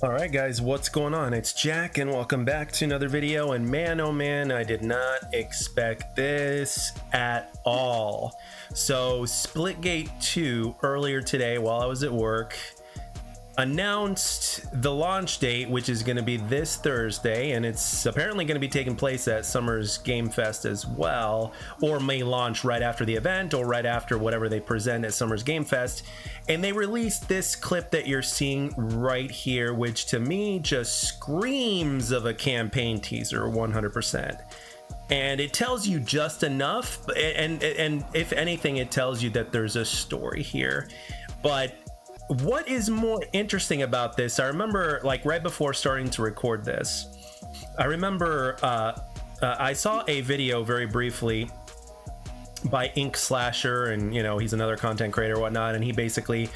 All right, guys, what's going on? It's Jack, and welcome back to another video. And man, oh man, I did not expect this at all. So, Splitgate 2 earlier today, while I was at work, announced the launch date, which is going to be this Thursday, and it's apparently going to be taking place at Summer's Game Fest as well, or may launch right after the event or right after whatever they present at Summer's Game Fest. And they released this clip that you're seeing right here, which to me just screams of a campaign teaser 100%. And it tells you just enough, and if anything, it tells you that there's a story here. But what is more interesting about this, I remember, like, right before starting to record this, I remember I saw a video very briefly by Ink Slasher, and he's another content creator or whatnot, and he basically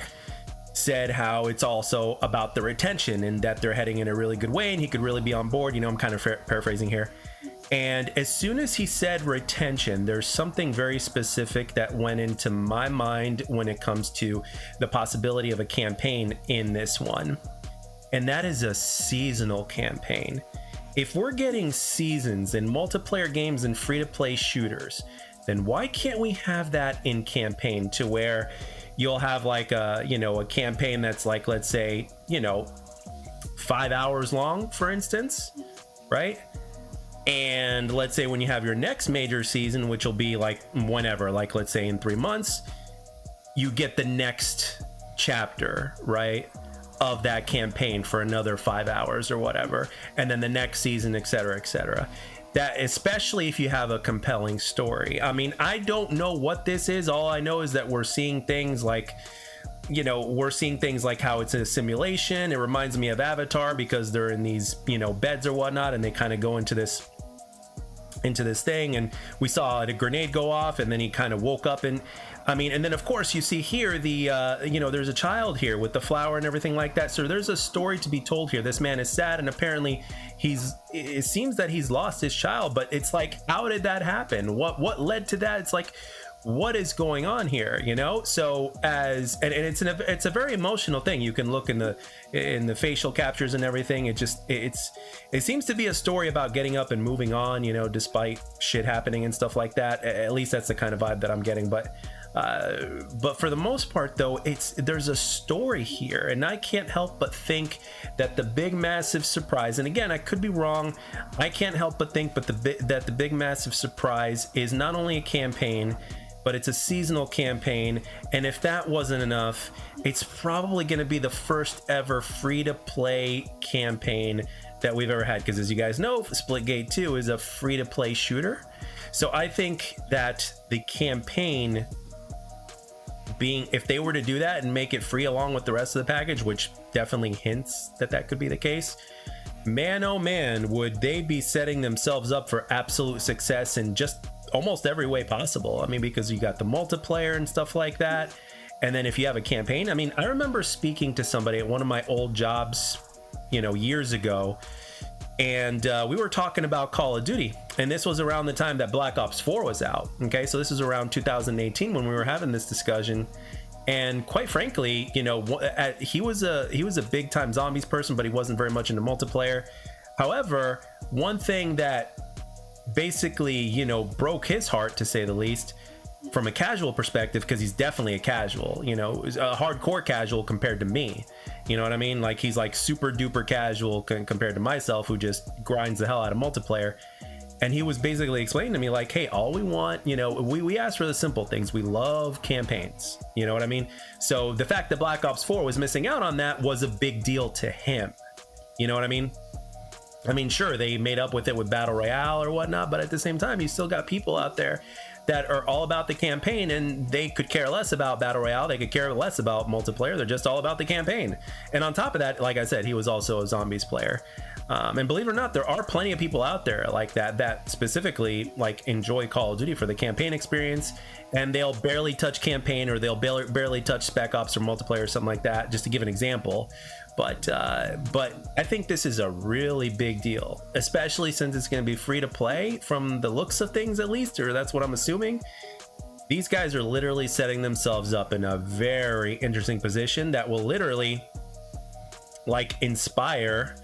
said how it's also about the retention and that they're heading in a really good way and he could really be on board. I'm kind of paraphrasing here. And as soon as he said retention, there's something very specific that went into my mind when it comes to the possibility of a campaign in this one. And that is a seasonal campaign. If we're getting seasons in multiplayer games and free-to-play shooters, then why can't we have that in campaign, to where you'll have like a campaign that's like, let's say, 5 hours long, for instance, right? And let's say when you have your next major season, which will be like whenever, like let's say in 3 months, you get the next chapter, right, of that campaign for another 5 hours or whatever, and then the next season, etc., etc. That, especially if you have a compelling story. I mean, I don't know what this is. All I know is that we're seeing things like, how it's a simulation. It reminds me of Avatar because they're in these, beds or whatnot, and they kind of go into this thing, and we saw a grenade go off, and then he kind of woke up, and and then of course you see here the there's a child here with the flower and everything like that. So there's a story to be told here. This man is sad, and apparently it seems that he's lost his child, but it's like, how did that happen? What led to that? It's like, what is going on here? So it's a very emotional thing. You can look in the facial captures and everything. It seems to be a story about getting up and moving on, despite shit happening and stuff like that. At least that's the kind of vibe that I'm getting. But for the most part, though, there's a story here, and I can't help but think that the big massive surprise, and again, I could be wrong, I can't help but think that the big massive surprise is not only a campaign, but it's a seasonal campaign. And if that wasn't enough, it's probably going to be the first ever free-to-play campaign that we've ever had, because as you guys know, Splitgate 2 is a free-to-play shooter. So I think that the campaign being, if they were to do that and make it free along with the rest of the package, which definitely hints that could be the case, man, oh man, would they be setting themselves up for absolute success in just almost every way possible. I mean, because you got the multiplayer and stuff like that, and then if you have a campaign, I remember speaking to somebody at one of my old jobs, years ago, and we were talking about Call of Duty, and this was around the time that Black Ops 4 was out. Okay, so this is around 2018 when we were having this discussion. And quite frankly, he was a big time zombies person, but he wasn't very much into multiplayer. However, one thing that basically broke his heart, to say the least, from a casual perspective, because he's definitely a casual, a hardcore casual compared to me, you know what I mean? Like, he's like super duper casual compared to myself, who just grinds the hell out of multiplayer. And he was basically explaining to me, like, hey, all we want, we ask for the simple things. We love campaigns, you know what I mean? So the fact that Black Ops 4 was missing out on that was a big deal to him, you know what I mean? Sure, they made up with it with Battle Royale or whatnot, but at the same time, you still got people out there that are all about the campaign, and they could care less about Battle Royale. They could care less about multiplayer. They're just all about the campaign. And on top of that, like I said, he was also a zombies player. And believe it or not, there are plenty of people out there like that specifically like enjoy Call of Duty for the campaign experience, and they'll barely touch campaign, or they'll barely touch Spec Ops or multiplayer or something like that, just to give an example. But I think this is a really big deal, especially since it's going to be free to play from the looks of things, at least, or that's what I'm assuming. These guys are literally setting themselves up in a very interesting position that will literally like inspire,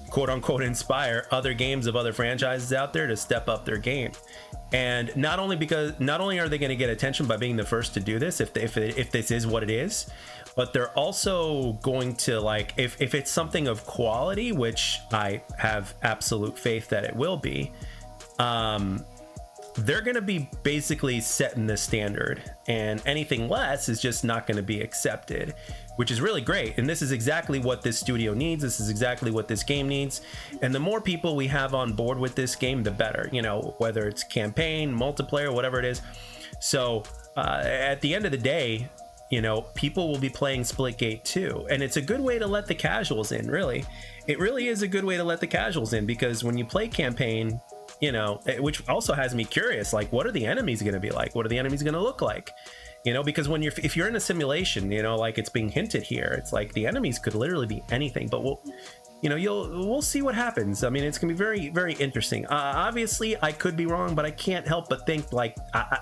quote unquote, inspire other games of other franchises out there to step up their game. And not only are they going to get attention by being the first to do this, if this is what it is, but they're also going to, like, if it's something of quality, which I have absolute faith that it will be, they're going to be basically setting the standard, and anything less is just not going to be accepted, which is really great. And this is exactly what this studio needs. This is exactly what this game needs. And the more people we have on board with this game, the better, you know, whether it's campaign, multiplayer, whatever it is. So at the end of the day, you know, people will be playing Splitgate 2, and it's a good way to let the casuals in. Really, it really is a good way to let the casuals in, because when you play campaign, you know, which also has me curious, like, what are the enemies going to be like? What are the enemies going to look like? You know, because if you're in a simulation, you know, like it's being hinted here, it's like the enemies could literally be anything. But we'll see what happens. I mean, it's gonna be very, very interesting. Obviously, I could be wrong, but I can't help but think, like,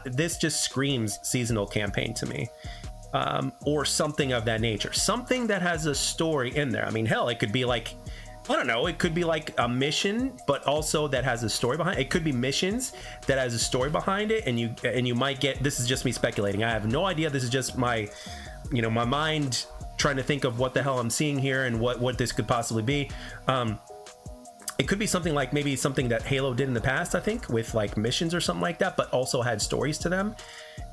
this just screams seasonal campaign to me. Or something of that nature, something that has a story in there. I mean, hell, it could be like, I don't know, it could be like a mission, but also that has a story behind it. It could be missions that has a story behind it, and you might get, this is just me speculating, I have no idea, this is just my, you know, my mind trying to think of what the hell I'm seeing here and what this could possibly be. It could be something like maybe something that Halo did in the past, I think, with like missions or something like that, but also had stories to them.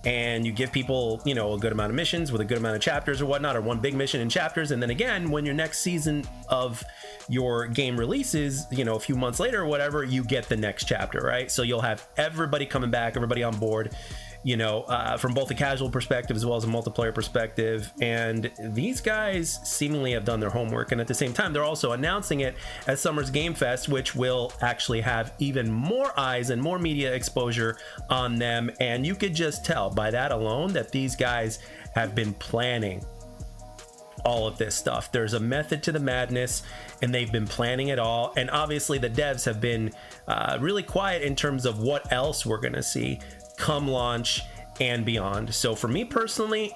And you give people, you know, a good amount of missions with a good amount of chapters or whatnot, or one big mission in chapters. And then again, when your next season of your game releases, you know, a few months later or whatever, you get the next chapter, right? So you'll have everybody coming back, everybody on board, you know, from both a casual perspective as well as a multiplayer perspective. And these guys seemingly have done their homework, and at the same time they're also announcing it at Summer's Game Fest, which will actually have even more eyes and more media exposure on them. And you could just tell by that alone that these guys have been planning all of this stuff. There's a method to the madness, and they've been planning it all. And obviously the devs have been really quiet in terms of what else we're gonna see come launch and beyond. So for me personally,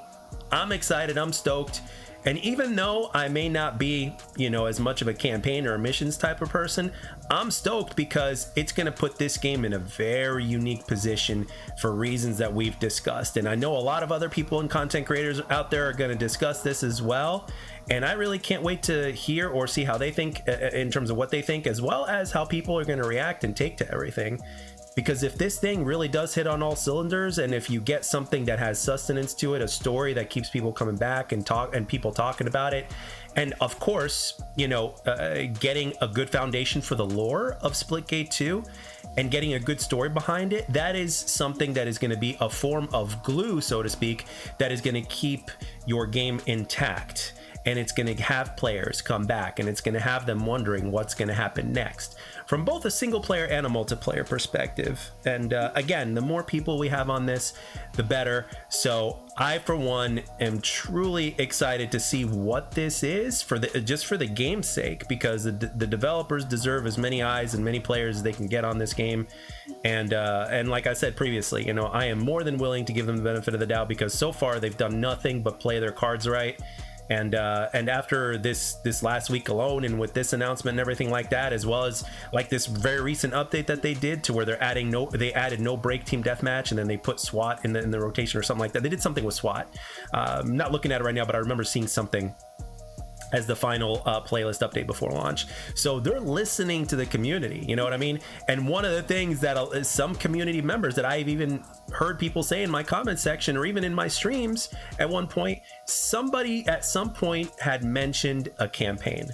I'm excited, I'm stoked. And even though I may not be, you know, as much of a campaign or a missions type of person, I'm stoked because it's going to put this game in a very unique position for reasons that we've discussed. And I know a lot of other people and content creators out there are going to discuss this as well. And I really can't wait to hear or see how they think in terms of what they think, as well as how people are going to react and take to everything. Because if this thing really does hit on all cylinders, and if you get something that has sustenance to it, a story that keeps people coming back and people talking about it, and of course, you know, getting a good foundation for the lore of Splitgate 2 and getting a good story behind it, that is something that is going to be a form of glue, so to speak, that is going to keep your game intact. And it's going to have players come back, and it's going to have them wondering what's going to happen next from both a single player and a multiplayer perspective. And again, the more people we have on this, the better. So I, for one, am truly excited to see what this is just for the game's sake, because the developers deserve as many eyes and many players as they can get on this game. And like I said previously, you know, I am more than willing to give them the benefit of the doubt, because so far they've done nothing but play their cards right. And after this last week alone, and with this announcement and everything like that, as well as like this very recent update that they did to where they added no break team deathmatch, and then they put SWAT in the rotation or something like that. They did something with SWAT. I'm not looking at it right now, but I remember seeing something as the final playlist update before launch. So they're listening to the community, you know what I mean? And one of the things that some community members that I've even heard people say in my comment section, or even in my streams at one point, somebody at some point had mentioned a campaign.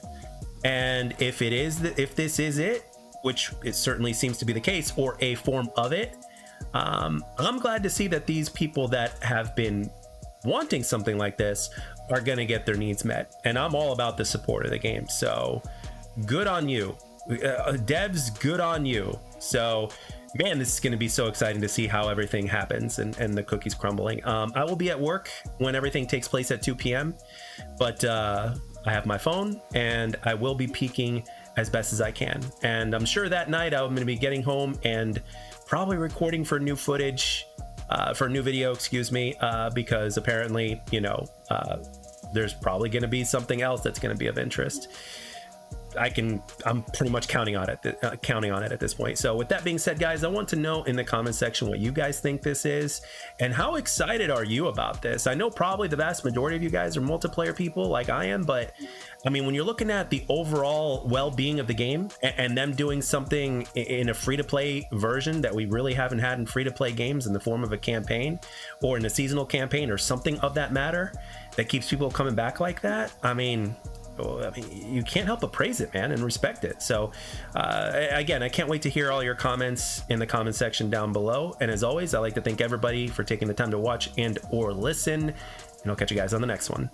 And if this is it, which it certainly seems to be the case, or a form of it, I'm glad to see that these people that have been wanting something like this are going to get their needs met. And I'm all about the support of the game. So good on you. Devs, good on you. So man, this is going to be so exciting to see how everything happens and the cookies crumbling. I will be at work when everything takes place at 2 p.m. But I have my phone, and I will be peeking as best as I can. And I'm sure that night I'm going to be getting home and probably recording for new footage, for a new video, excuse me, because apparently, you know, there's probably going to be something else that's going to be of interest. I'm pretty much counting on it at this point. So with that being said, guys, I want to know in the comment section what you guys think this is and how excited are you about this. I know probably the vast majority of you guys are multiplayer people like I am, but I mean, when you're looking at the overall well-being of the game and them doing something in a free-to-play version that we really haven't had in free-to-play games in the form of a campaign or in a seasonal campaign or something of that matter that keeps people coming back like that, I mean, you can't help but praise it, man, and respect it. So again, I can't wait to hear all your comments in the comment section down below. And as always, I like to thank everybody for taking the time to watch and or listen, and I'll catch you guys on the next one.